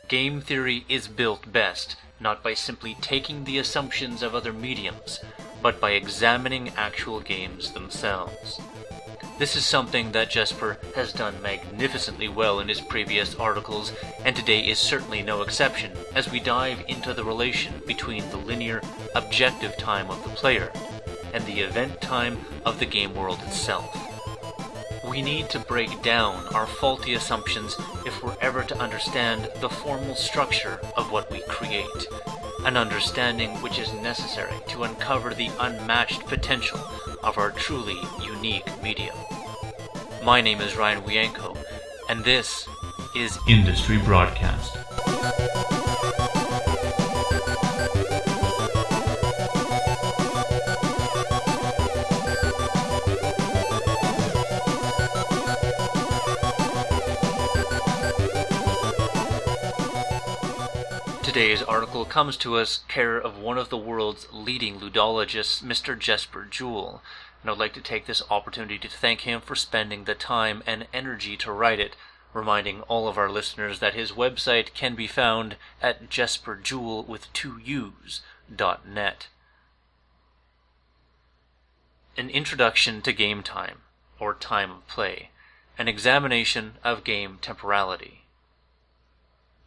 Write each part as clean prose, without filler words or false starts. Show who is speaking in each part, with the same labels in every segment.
Speaker 1: Game theory is built best not by simply taking the assumptions of other mediums, but by examining actual games themselves. This is something that Jesper has done magnificently well in his previous articles, and today is certainly no exception as we dive into the relation between the linear, objective time of the player and the event time of the game world itself. We need to break down our faulty assumptions if we're ever to understand the formal structure of what we create, an understanding which is necessary to uncover the unmatched potential of our truly unique medium. My name is Ryan Wienko, and this is Industry Broadcast. Today's article comes to us care of one of the world's leading ludologists, Mr. Jesper Juul, and I'd like to take this opportunity to thank him for spending the time and energy to write it, reminding all of our listeners that his website can be found at JesperJuul.net. An Introduction to Game Time, or Time of Play, an examination of game temporality.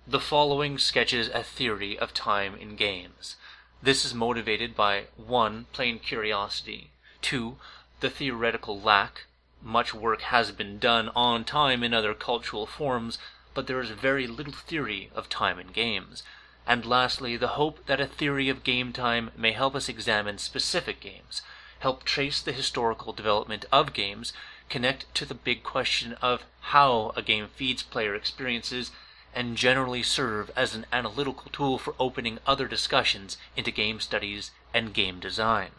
Speaker 1: The following sketches a theory of time in games. This is motivated by 1. Plain curiosity, 2. The theoretical lack. Much work has been done on time in other cultural forms, but there is very little theory of time in games. And lastly, the hope that a theory of game time may help us examine specific games, help trace the historical development of games, connect to the big question of how a game feeds player experiences, and generally serve as an analytical tool for opening other discussions into game studies and game design.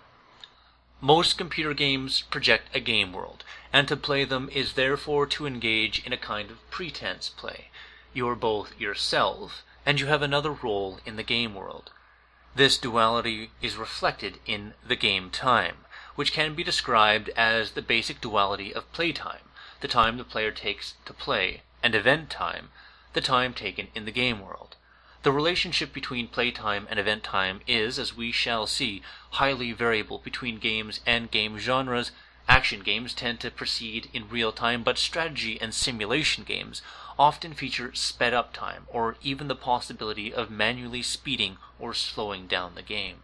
Speaker 1: Most computer games project a game world, and to play them is therefore to engage in a kind of pretense play. You are both yourself, and you have another role in the game world. This duality is reflected in the game time, which can be described as the basic duality of playtime, the time the player takes to play, and event time, the time taken in the game world. The relationship between playtime and event time is, as we shall see, highly variable between games and game genres. Action games tend to proceed in real time, but strategy and simulation games often feature sped up time, or even the possibility of manually speeding or slowing down the game.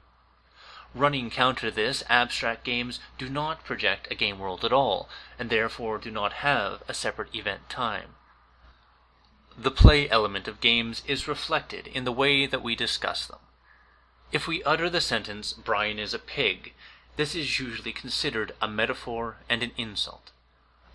Speaker 1: Running counter to this, abstract games do not project a game world at all, and therefore do not have a separate event time. The play element of games is reflected in the way that we discuss them. If we utter the sentence, "Brian is a pig," this is usually considered a metaphor and an insult.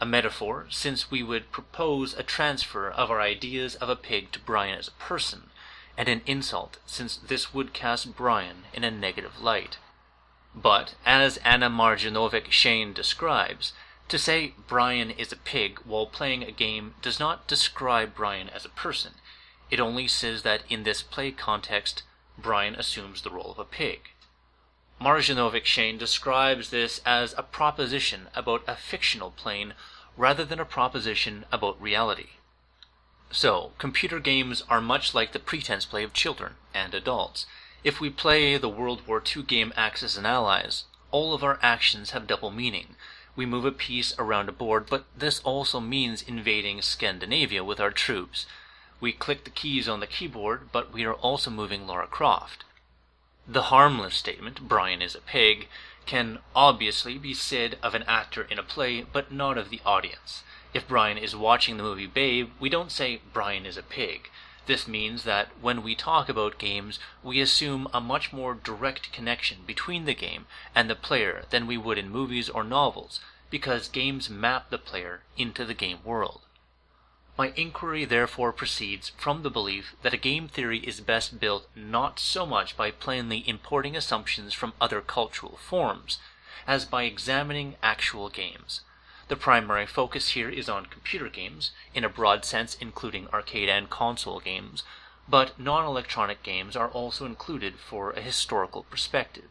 Speaker 1: A metaphor, since we would propose a transfer of our ideas of a pig to Brian as a person, and an insult, since this would cast Brian in a negative light. But, as Anna Marjanovic-Shane describes, to say Brian is a pig while playing a game does not describe Brian as a person. It only says that in this play context, Brian assumes the role of a pig. Marjanovic-Shane describes this as a proposition about a fictional plane rather than a proposition about reality. So, computer games are much like the pretense play of children and adults. If we play the World War II game Axis and Allies, all of our actions have double meaning. We move a piece around a board, but this also means invading Scandinavia with our troops. We click the keys on the keyboard, but we are also moving Lara Croft. The harmless statement, "Brian is a pig," can obviously be said of an actor in a play, but not of the audience. If Brian is watching the movie Babe, we don't say Brian is a pig. This means that when we talk about games, we assume a much more direct connection between the game and the player than we would in movies or novels, because games map the player into the game world. My inquiry therefore proceeds from the belief that a game theory is best built not so much by plainly importing assumptions from other cultural forms, as by examining actual games. The primary focus here is on computer games, in a broad sense including arcade and console games, but non-electronic games are also included for a historical perspective.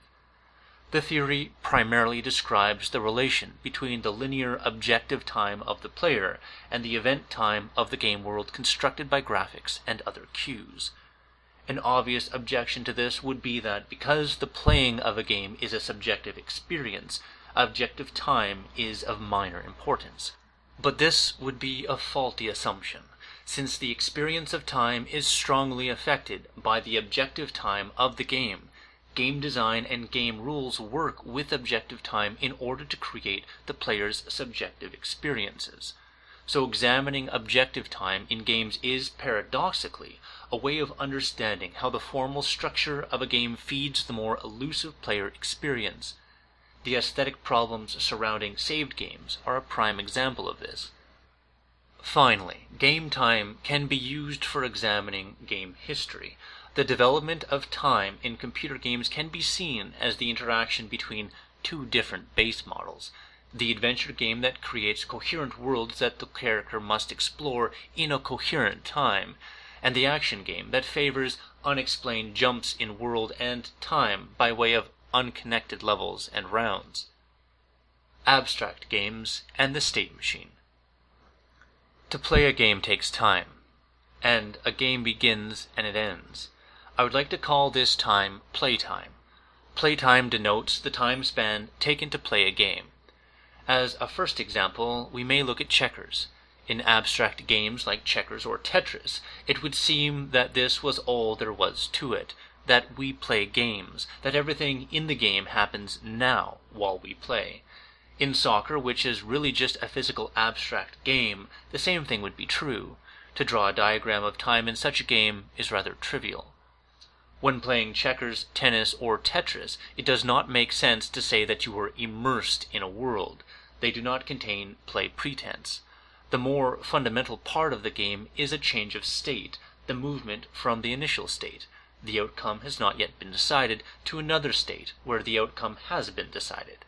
Speaker 1: The theory primarily describes the relation between the linear objective time of the player and the event time of the game world constructed by graphics and other cues. An obvious objection to this would be that because the playing of a game is a subjective experience, objective time is of minor importance. But this would be a faulty assumption, since the experience of time is strongly affected by the objective time of the game. Game design and game rules work with objective time in order to create the player's subjective experiences. So examining objective time in games is, paradoxically, a way of understanding how the formal structure of a game feeds the more elusive player experience. The aesthetic problems surrounding saved games are a prime example of this. Finally, game time can be used for examining game history. The development of time in computer games can be seen as the interaction between two different base models: the adventure game that creates coherent worlds that the character must explore in a coherent time, and the action game that favors unexplained jumps in world and time by way of unconnected levels and rounds. Abstract games and the state machine. To play a game takes time, and a game begins and it ends. I would like to call this time playtime. Playtime denotes the time span taken to play a game. As a first example, we may look at checkers. In abstract games like checkers or Tetris, it would seem that this was all there was to it, that we play games, that everything in the game happens now while we play. In soccer, which is really just a physical abstract game, the same thing would be true. To draw a diagram of time in such a game is rather trivial. When playing checkers, tennis, or Tetris, it does not make sense to say that you are immersed in a world. They do not contain play pretense. The more fundamental part of the game is a change of state, the movement from the initial state. The outcome has not yet been decided to another state where the outcome has been decided.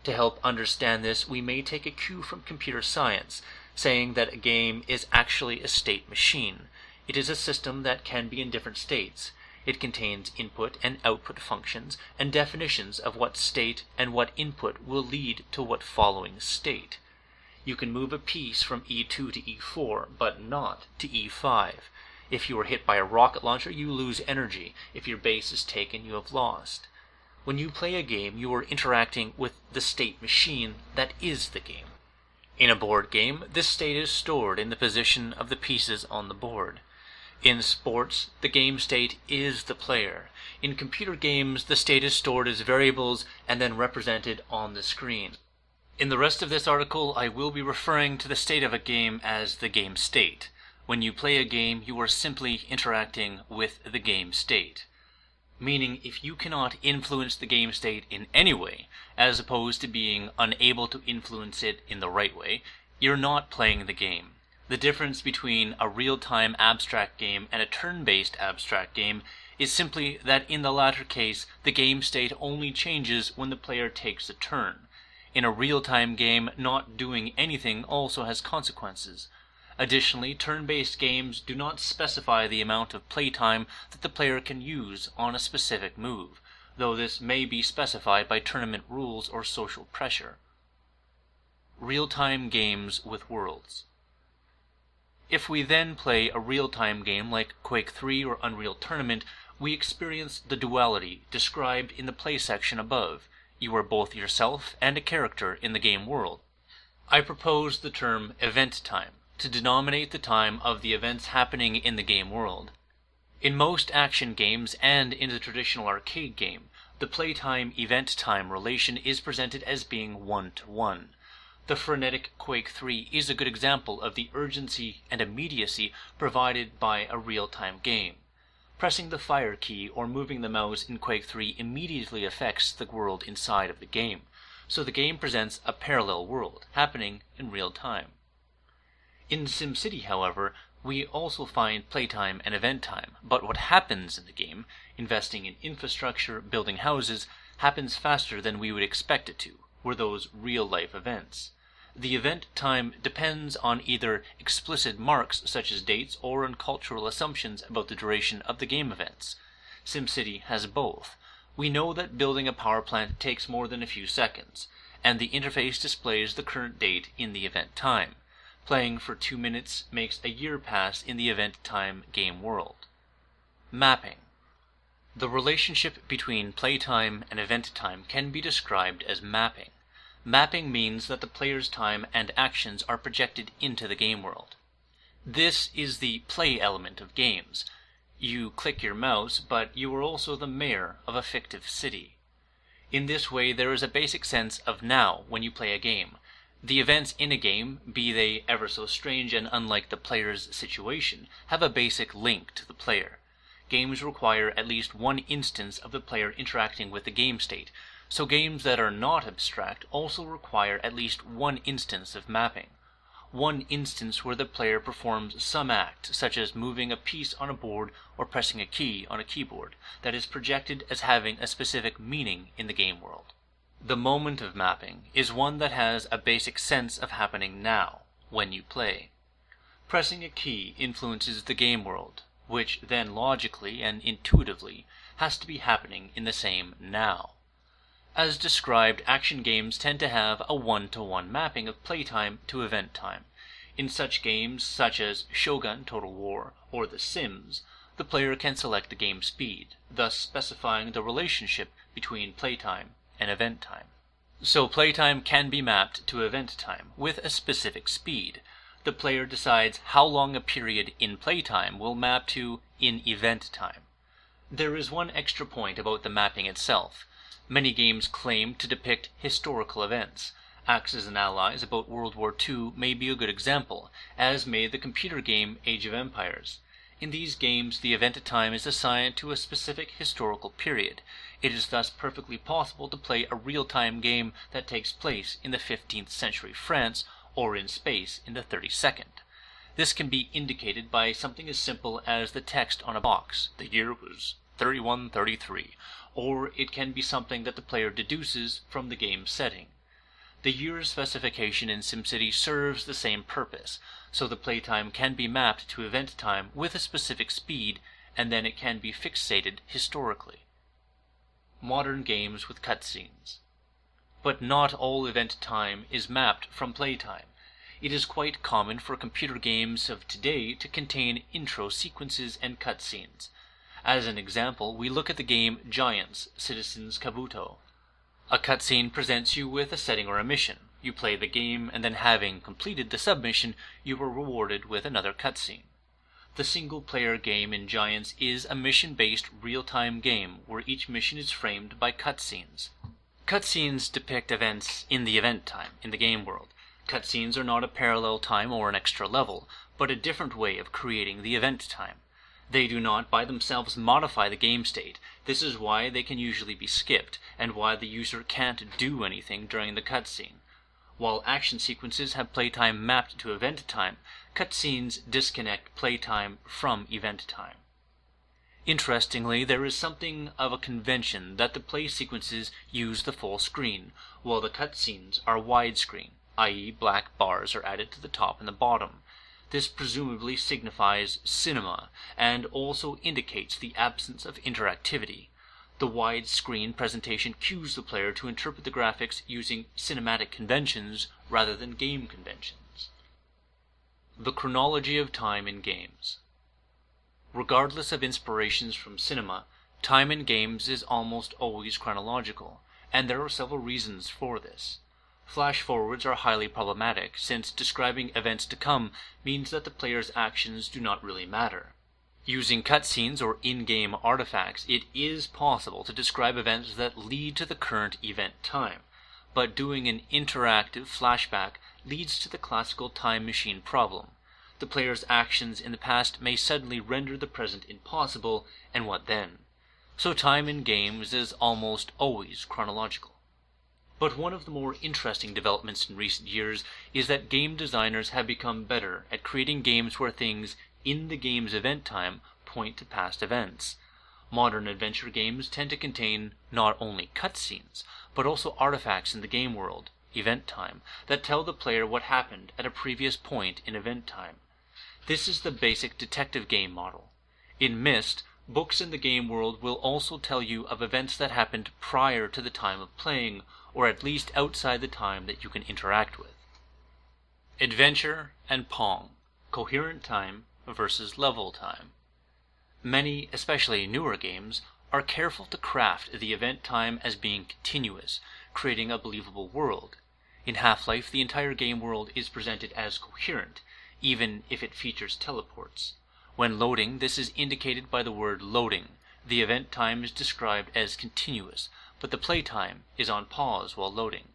Speaker 1: To help understand this, we may take a cue from computer science, saying that a game is actually a state machine. It is a system that can be in different states. It contains input and output functions and definitions of what state and what input will lead to what following state. You can move a piece from E2 to E4, but not to E5. If you are hit by a rocket launcher, you lose energy. If your base is taken, you have lost. When you play a game, you are interacting with the state machine that is the game. In a board game, this state is stored in the position of the pieces on the board. In sports, the game state is the player. In computer games, the state is stored as variables and then represented on the screen. In the rest of this article, I will be referring to the state of a game as the game state. When you play a game, you are simply interacting with the game state. Meaning, if you cannot influence the game state in any way, as opposed to being unable to influence it in the right way, you're not playing the game. The difference between a real-time abstract game and a turn-based abstract game is simply that in the latter case, the game state only changes when the player takes a turn. In a real-time game, not doing anything also has consequences. Additionally, turn-based games do not specify the amount of playtime that the player can use on a specific move, though this may be specified by tournament rules or social pressure. Real-time games with worlds. If we then play a real-time game like Quake 3 or Unreal Tournament, we experience the duality described in the play section above. You are both yourself and a character in the game world. I propose the term event time to denominate the time of the events happening in the game world. In most action games and in the traditional arcade game, the playtime-event time relation is presented as being 1-to-1. The frenetic Quake 3 is a good example of the urgency and immediacy provided by a real-time game. Pressing the fire key or moving the mouse in Quake 3 immediately affects the world inside of the game, so the game presents a parallel world, happening in real time. In SimCity, however, we also find playtime and event time, but what happens in the game, investing in infrastructure, building houses, happens faster than we would expect it to, were those real-life events. The event time depends on either explicit marks such as dates or on cultural assumptions about the duration of the game events. SimCity has both. We know that building a power plant takes more than a few seconds, and the interface displays the current date in the event time. Playing for 2 minutes makes a year pass in the event time game world. Mapping. The relationship between playtime and event time can be described as mapping. Mapping means that the player's time and actions are projected into the game world. This is the play element of games. You click your mouse, but you are also the mayor of a fictive city. In this way, there is a basic sense of now when you play a game. The events in a game, be they ever so strange and unlike the player's situation, have a basic link to the player. Games require at least one instance of the player interacting with the game state, so games that are not abstract also require at least one instance of mapping. One instance where the player performs some act, such as moving a piece on a board or pressing a key on a keyboard, that is projected as having a specific meaning in the game world. The moment of mapping is one that has a basic sense of happening now, when you play. Pressing a key influences the game world, which then logically and intuitively has to be happening in the same now. As described, action games tend to have a one-to-one mapping of playtime to event time. In such games such as Shogun Total War or The Sims, the player can select the game speed, thus specifying the relationship between playtime and event time. So playtime can be mapped to event time with a specific speed. The player decides how long a period in playtime will map to in event time. There is one extra point about the mapping itself. Many games claim to depict historical events. Axis and Allies about World War II may be a good example, as may the computer game Age of Empires. In these games, the event time is assigned to a specific historical period. It is thus perfectly possible to play a real-time game that takes place in the 15th century France or in space in the 32nd. This can be indicated by something as simple as the text on a box. The year was 3133. Or it can be something that the player deduces from the game setting. The year specification in SimCity serves the same purpose, so the playtime can be mapped to event time with a specific speed, and then it can be fixated historically. Modern games with cutscenes. But not all event time is mapped from playtime. It is quite common for computer games of today to contain intro sequences and cutscenes. As an example, we look at the game Giants, Citizens Kabuto. A cutscene presents you with a setting or a mission. You play the game, and then having completed the submission, you are rewarded with another cutscene. The single-player game in Giants is a mission-based real-time game where each mission is framed by cutscenes. Cutscenes depict events in the event time, in the game world. Cutscenes are not a parallel time or an extra level, but a different way of creating the event time. They do not by themselves modify the game state. This is why they can usually be skipped, and why the user can't do anything during the cutscene. While action sequences have playtime mapped to event time, cutscenes disconnect playtime from event time. Interestingly, there is something of a convention that the play sequences use the full screen, while the cutscenes are widescreen, i.e. black bars are added to the top and the bottom. This presumably signifies cinema, and also indicates the absence of interactivity. The widescreen presentation cues the player to interpret the graphics using cinematic conventions rather than game conventions. The chronology of time in games. Regardless of inspirations from cinema, time in games is almost always chronological, and there are several reasons for this. Flash-forwards are highly problematic, since describing events to come means that the player's actions do not really matter. Using cutscenes or in-game artifacts, it is possible to describe events that lead to the current event time, but doing an interactive flashback leads to the classical time machine problem. The player's actions in the past may suddenly render the present impossible, and what then? So time in games is almost always chronological. But one of the more interesting developments in recent years is that game designers have become better at creating games where things in the game's event time point to past events. Modern adventure games tend to contain not only cutscenes, but also artifacts in the game world, event time, that tell the player what happened at a previous point in event time. This is the basic detective game model. In Myst, Books in the game world will also tell you of events that happened prior to the time of playing, or at least outside the time that you can interact with. Adventure and Pong, coherent time versus level time. Many, especially newer games, are careful to craft the event time as being continuous, creating a believable world. In Half-Life, the entire game world is presented as coherent, even if it features teleports. When loading, this is indicated by the word loading. The event time is described as continuous, but the playtime is on pause while loading.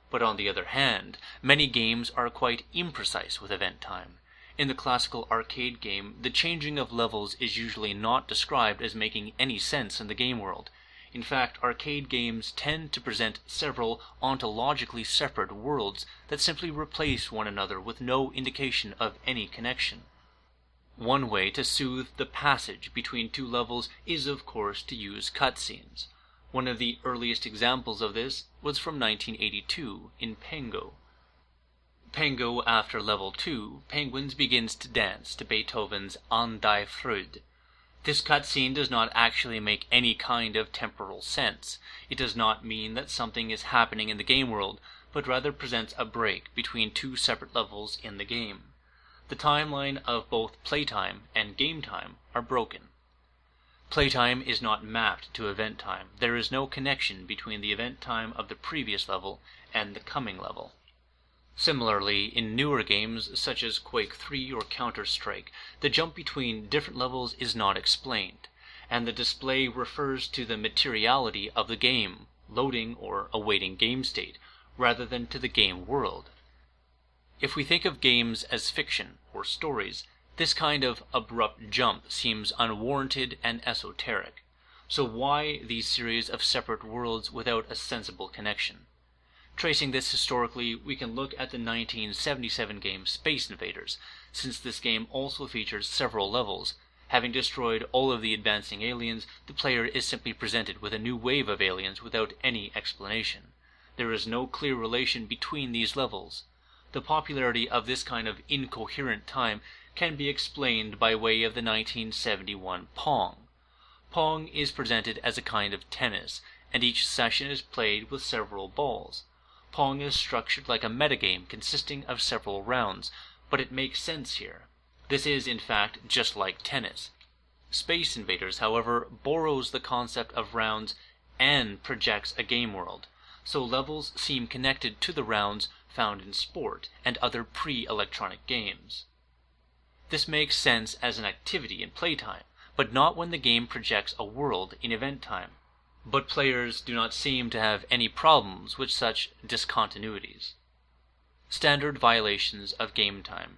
Speaker 1: But on the other hand, many games are quite imprecise with event time. In the classical arcade game, the changing of levels is usually not described as making any sense in the game world. In fact, arcade games tend to present several ontologically separate worlds that simply replace one another with no indication of any connection. One way to soothe the passage between two levels is, of course, to use cutscenes. One of the earliest examples of this was from 1982 in Pengo. Pengo, after level 2, Penguins begins to dance to Beethoven's An die Freude. This cutscene does not actually make any kind of temporal sense. It does not mean that something is happening in the game world, but rather presents a break between two separate levels in the game. The timeline of both playtime and game time are broken. Playtime is not mapped to event time. There is no connection between the event time of the previous level and the coming level. Similarly, in newer games such as Quake 3 or Counter-Strike, the jump between different levels is not explained, and the display refers to the materiality of the game, loading or awaiting game state, rather than to the game world. If we think of games as fiction or stories, this kind of abrupt jump seems unwarranted and esoteric. So why these series of separate worlds without a sensible connection? Tracing this historically, we can look at the 1977 game Space Invaders, since this game also features several levels. Having destroyed all of the advancing aliens, the player is simply presented with a new wave of aliens without any explanation. There is no clear relation between these levels. The popularity of this kind of incoherent time can be explained by way of the 1971 Pong. Pong is presented as a kind of tennis, and each session is played with several balls. Pong is structured like a metagame consisting of several rounds, but it makes sense here. This is, in fact, just like tennis. Space Invaders, however, borrows the concept of rounds and projects a game world, so levels seem connected to the rounds found in sport and other pre-electronic games. This makes sense as an activity in playtime, but not when the game projects a world in event time. But players do not seem to have any problems with such discontinuities. Standard violations of game time.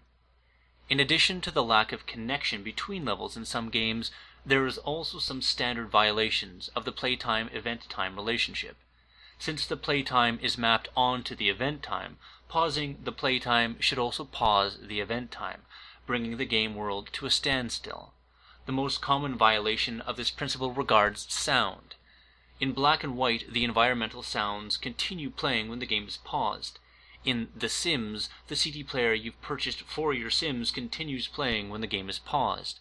Speaker 1: In addition to the lack of connection between levels in some games, there is also some standard violations of the playtime-event time relationship. Since the playtime is mapped onto the event time, pausing the playtime should also pause the event time, bringing the game world to a standstill. The most common violation of this principle regards sound. In black and white, the environmental sounds continue playing when the game is paused. In The Sims, the CD player you've purchased for your Sims continues playing when the game is paused.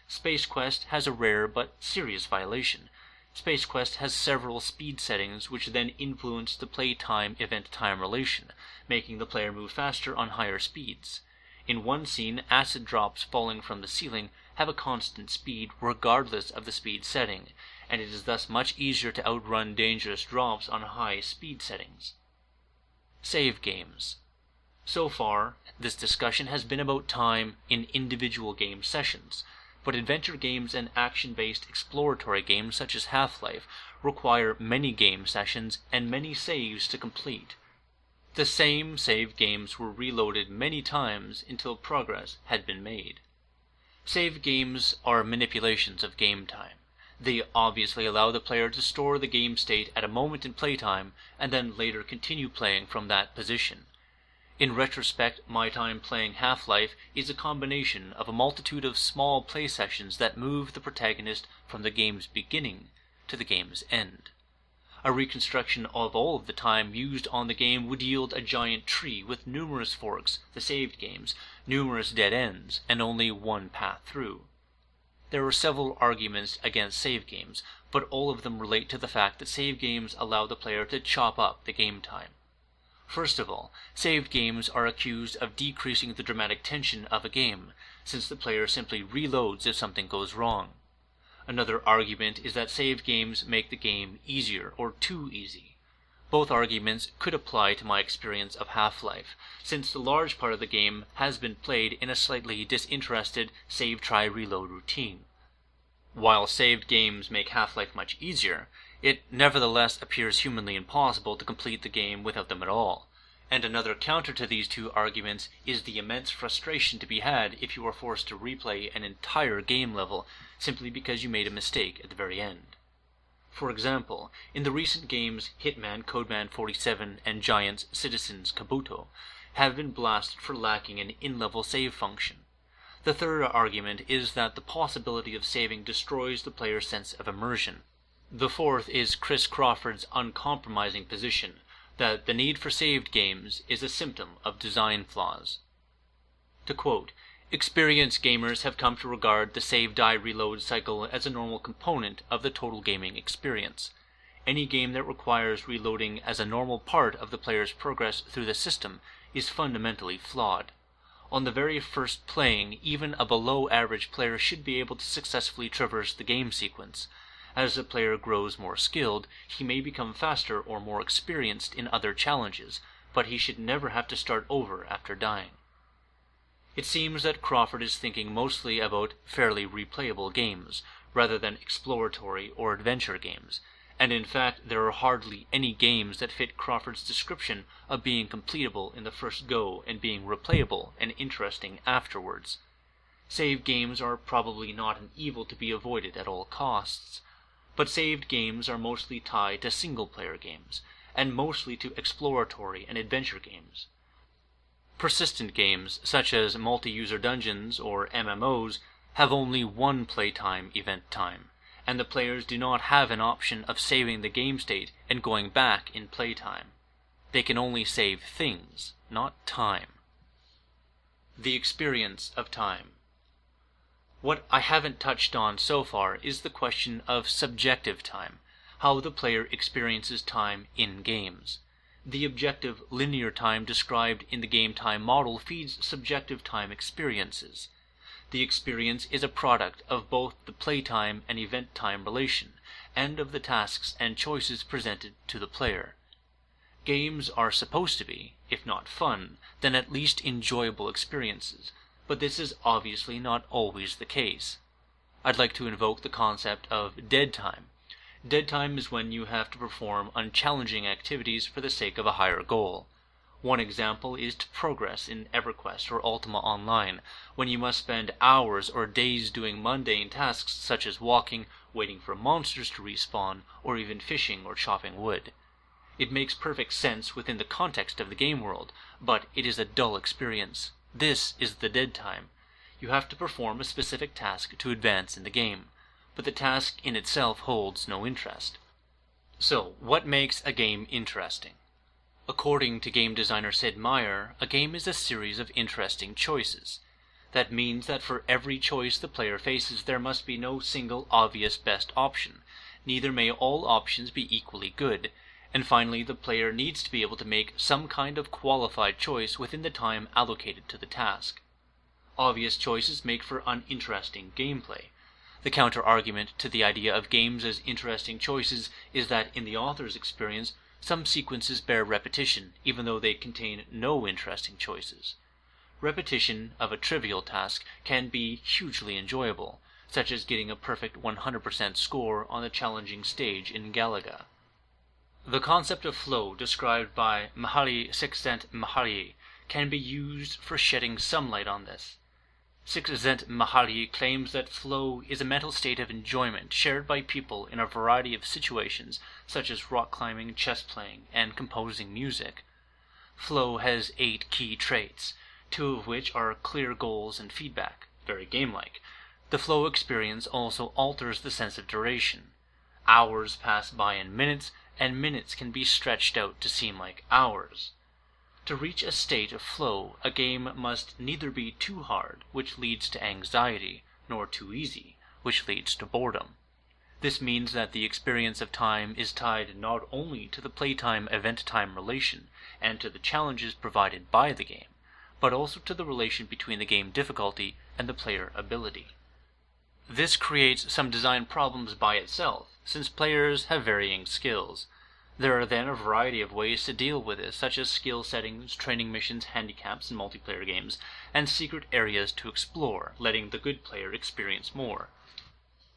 Speaker 1: Space Quest has a rare but serious violation. Space Quest has several speed settings which then influence the playtime-event time relation, making the player move faster on higher speeds. In one scene, acid drops falling from the ceiling have a constant speed regardless of the speed setting, and it is thus much easier to outrun dangerous drops on high speed settings. Save games. So far, this discussion has been about time in individual game sessions, but adventure games and action-based exploratory games such as Half-Life require many game sessions and many saves to complete. The same save games were reloaded many times until progress had been made. Save games are manipulations of game time. They obviously allow the player to store the game state at a moment in playtime and then later continue playing from that position. In retrospect, my time playing Half-Life is a combination of a multitude of small play sessions that move the protagonist from the game's beginning to the game's end. A reconstruction of all of the time used on the game would yield a giant tree with numerous forks, the saved games, numerous dead ends, and only one path through. there are several arguments against save games, but all of them relate to the fact that save games allow the player to chop up the game time. First of all, saved games are accused of decreasing the dramatic tension of a game, since the player simply reloads if something goes wrong. Another argument is that saved games make the game easier or too easy. Both arguments could apply to my experience of Half-Life, since the large part of the game has been played in a slightly disinterested save-try-reload routine. While saved games make Half-Life much easier, it nevertheless appears humanly impossible to complete the game without them at all. And another counter to these two arguments is the immense frustration to be had if you are forced to replay an entire game level simply because you made a mistake at the very end. For example, in the recent games Hitman Codeman 47 and Giants Citizens Kabuto have been blasted for lacking an in-level save function. The third argument is that the possibility of saving destroys the player's sense of immersion. The fourth is Chris Crawford's uncompromising position that the need for saved games is a symptom of design flaws. To quote, "Experienced gamers have come to regard the save-die-reload cycle as a normal component of the total gaming experience. Any game that requires reloading as a normal part of the player's progress through the system is fundamentally flawed. On the very first playing, even a below-average player should be able to successfully traverse the game sequence. As the player grows more skilled, he may become faster or more experienced in other challenges, but he should never have to start over after dying." It seems that Crawford is thinking mostly about fairly replayable games, rather than exploratory or adventure games, and in fact there are hardly any games that fit Crawford's description of being completable in the first go and being replayable and interesting afterwards. Save games are probably not an evil to be avoided at all costs, but saved games are mostly tied to single-player games, and mostly to exploratory and adventure games. Persistent games, such as multi-user dungeons or MMOs, have only one playtime event time, and the players do not have an option of saving the game state and going back in playtime. They can only save things, not time. The experience of time. What I haven't touched on so far is the question of subjective time, how the player experiences time in games. The objective linear time described in the game time model feeds subjective time experiences. The experience is a product of both the playtime and event time relation, and of the tasks and choices presented to the player. Games are supposed to be, if not fun, then at least enjoyable experiences, but this is obviously not always the case. I'd like to invoke the concept of dead time. Dead time is when you have to perform unchallenging activities for the sake of a higher goal. One example is to progress in EverQuest or Ultima Online, when you must spend hours or days doing mundane tasks such as walking, waiting for monsters to respawn, or even fishing or chopping wood. It makes perfect sense within the context of the game world, but it is a dull experience. This is the dead time. You have to perform a specific task to advance in the game, but the task in itself holds no interest. So, what makes a game interesting? According to game designer Sid Meier, a game is a series of interesting choices. That means that for every choice the player faces, there must be no single obvious best option. Neither may all options be equally good. And finally, the player needs to be able to make some kind of qualified choice within the time allocated to the task. Obvious choices make for uninteresting gameplay. The counter-argument to the idea of games as interesting choices is that, in the author's experience, some sequences bear repetition, even though they contain no interesting choices. Repetition of a trivial task can be hugely enjoyable, such as getting a perfect 100% score on a challenging stage in Galaga. The concept of flow described by Mihaly Csikszentmihalyi can be used for shedding some light on this. Csikszentmihalyi claims that flow is a mental state of enjoyment shared by people in a variety of situations such as rock climbing, chess playing, and composing music. Flow has 8 key traits, 2 of which are clear goals and feedback, very game-like. The flow experience also alters the sense of duration. Hours pass by in minutes, and minutes can be stretched out to seem like hours. To reach a state of flow, a game must neither be too hard, which leads to anxiety, nor too easy, which leads to boredom. This means that the experience of time is tied not only to the playtime-event time relation and to the challenges provided by the game, but also to the relation between the game difficulty and the player ability. This creates some design problems by itself, since players have varying skills. There are then a variety of ways to deal with this, such as skill settings, training missions, handicaps in multiplayer games, and secret areas to explore, letting the good player experience more.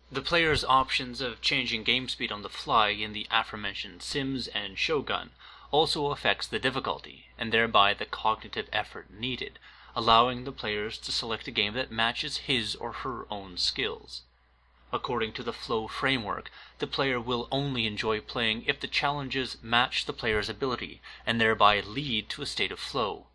Speaker 1: The player's options of changing game speed on the fly in the aforementioned Sims and Shogun also affects the difficulty, and thereby the cognitive effort needed, allowing the players to select a game that matches his or her own skills. According to the flow framework, the player will only enjoy playing if the challenges match the player's ability and thereby lead to a state of flow.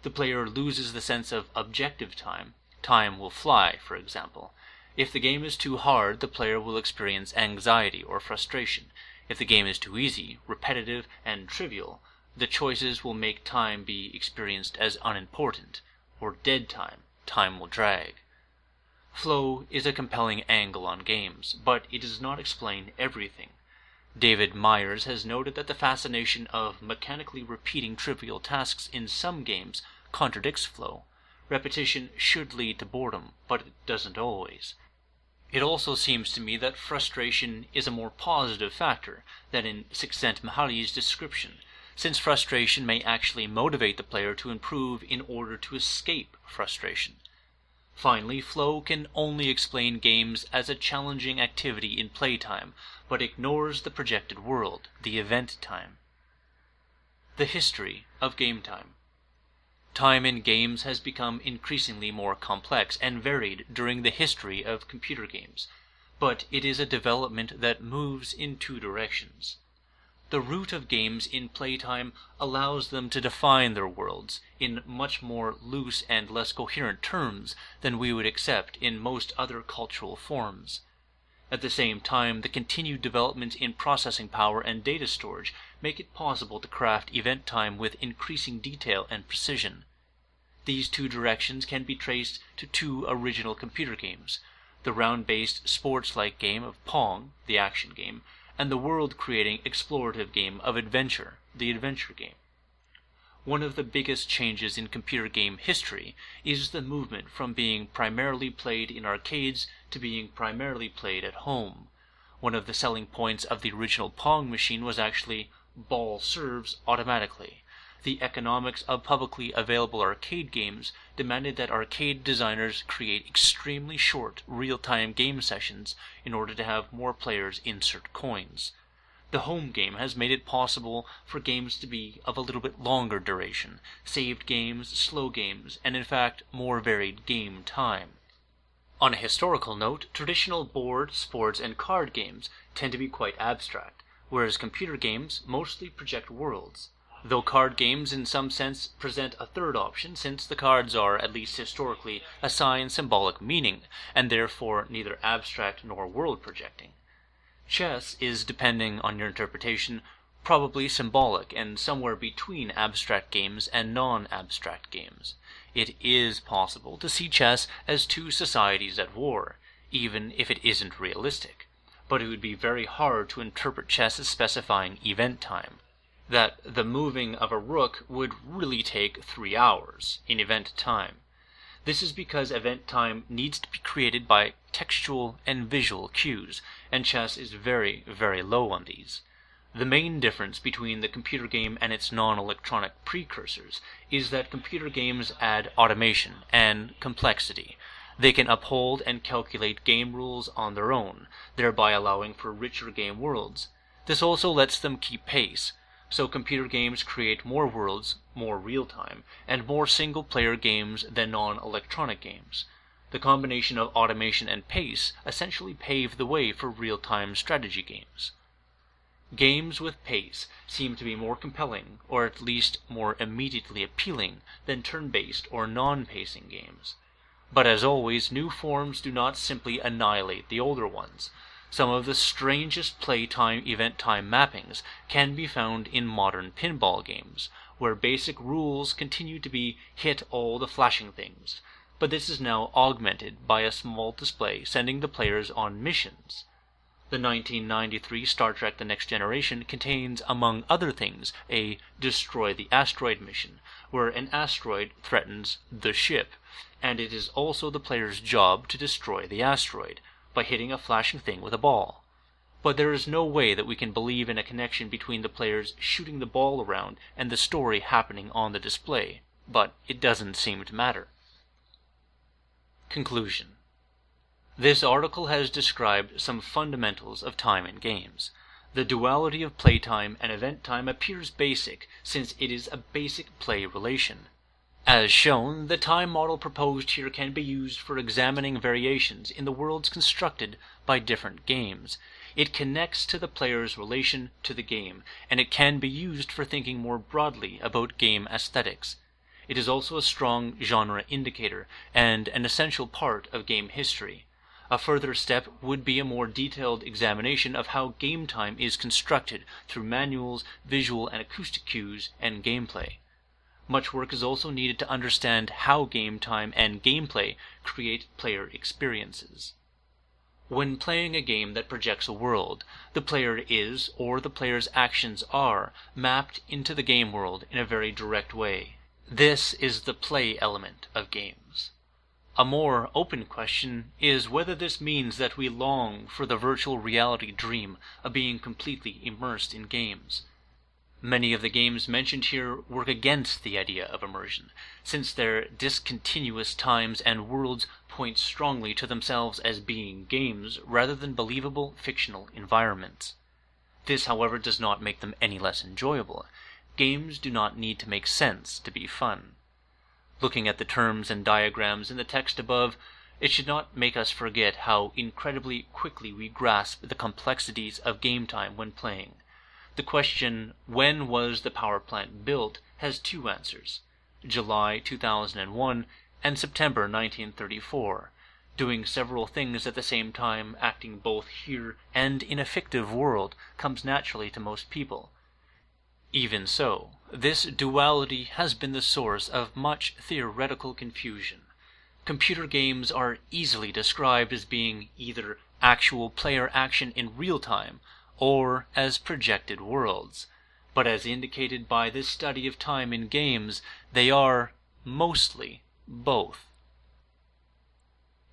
Speaker 1: The player loses the sense of objective time. Time will fly, for example. If the game is too hard, the player will experience anxiety or frustration. If the game is too easy, repetitive, and trivial, the choices will make time be experienced as unimportant, or dead time. Time will drag. Flow is a compelling angle on games, but it does not explain everything. David Myers has noted that the fascination of mechanically repeating trivial tasks in some games contradicts flow. Repetition should lead to boredom, but it doesn't always. It also seems to me that frustration is a more positive factor than in Csikszentmihalyi's description, since frustration may actually motivate the player to improve in order to escape frustration. Finally, flow can only explain games as a challenging activity in playtime, but ignores the projected world, the event time. The history of game time. Time in games has become increasingly more complex and varied during the history of computer games, but it is a development that moves in two directions. The root of games in playtime allows them to define their worlds in much more loose and less coherent terms than we would accept in most other cultural forms. At the same time, the continued developments in processing power and data storage make it possible to craft event time with increasing detail and precision. These two directions can be traced to two original computer games, the round-based sports-like game of Pong, the action game, and the world-creating explorative game of Adventure, the adventure game. One of the biggest changes in computer game history is the movement from being primarily played in arcades to being primarily played at home. One of the selling points of the original Pong machine was actually ball serves automatically. The economics of publicly available arcade games demanded that arcade designers create extremely short, real-time game sessions in order to have more players insert coins. The home game has made it possible for games to be of a little bit longer duration, saved games, slow games, and in fact more varied game time. On a historical note, traditional board, sports, and card games tend to be quite abstract, whereas computer games mostly project worlds. Though card games in some sense present a third option, since the cards are, at least historically, assigned symbolic meaning, and therefore neither abstract nor world projecting. Chess is, depending on your interpretation, probably symbolic and somewhere between abstract games and non-abstract games. It is possible to see chess as two societies at war, even if it isn't realistic, but it would be very hard to interpret chess as specifying event time. That the moving of a rook would really take 3 hours in event time. This is because event time needs to be created by textual and visual cues, and chess is very, very low on these. The main difference between the computer game and its non-electronic precursors is that computer games add automation and complexity. They can uphold and calculate game rules on their own, thereby allowing for richer game worlds. This also lets them keep pace. So computer games create more worlds, more real-time, and more single-player games than non-electronic games. The combination of automation and pace essentially pave the way for real-time strategy games. Games with pace seem to be more compelling, or at least more immediately appealing, than turn-based or non-pacing games. But as always, new forms do not simply annihilate the older ones. Some of the strangest playtime-event time mappings can be found in modern pinball games, where basic rules continue to be hit all the flashing things. but this is now augmented by a small display sending the players on missions. The 1993 Star Trek The Next Generation contains, among other things, a Destroy the Asteroid mission, where an asteroid threatens the ship, and it is also the player's job to destroy the asteroid by hitting a flashing thing with a ball. But there is no way that we can believe in a connection between the players shooting the ball around and the story happening on the display, but it doesn't seem to matter. Conclusion. This article has described some fundamentals of time in games. The duality of playtime and event time appears basic, since it is a basic play relation. As shown, the time model proposed here can be used for examining variations in the worlds constructed by different games. It connects to the player's relation to the game, and it can be used for thinking more broadly about game aesthetics. It is also a strong genre indicator, and an essential part of game history. A further step would be a more detailed examination of how game time is constructed through manuals, visual and acoustic cues, and gameplay. Much work is also needed to understand how game time and gameplay create player experiences. When playing a game that projects a world, the player is, or the player's actions are, mapped into the game world in a very direct way. This is the play element of games. A more open question is whether this means that we long for the virtual reality dream of being completely immersed in games. Many of the games mentioned here work against the idea of immersion, since their discontinuous times and worlds point strongly to themselves as being games rather than believable fictional environments. This, however, does not make them any less enjoyable. Games do not need to make sense to be fun. Looking at the terms and diagrams in the text above, it should not make us forget how incredibly quickly we grasp the complexities of game time when playing. The question, when was the power plant built, has two answers: July 2001 and September 1934. Doing several things at the same time, acting both here and in a fictive world, comes naturally to most people. Even so, this duality has been the source of much theoretical confusion. Computer games are easily described as being either actual player action in real time or as projected worlds, but as indicated by this study of time in games, they are mostly both.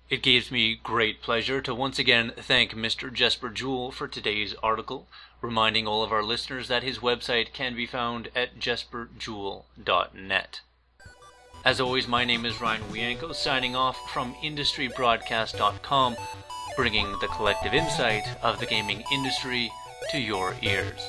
Speaker 1: It gives me great pleasure to once again thank Mr. Jesper Juul for today's article, reminding all of our listeners that his website can be found at JesperJuul.net. As always, my name is Ryan Wienko, signing off from IndustryBroadcast.com, bringing the collective insight of the gaming industry to your ears.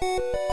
Speaker 2: You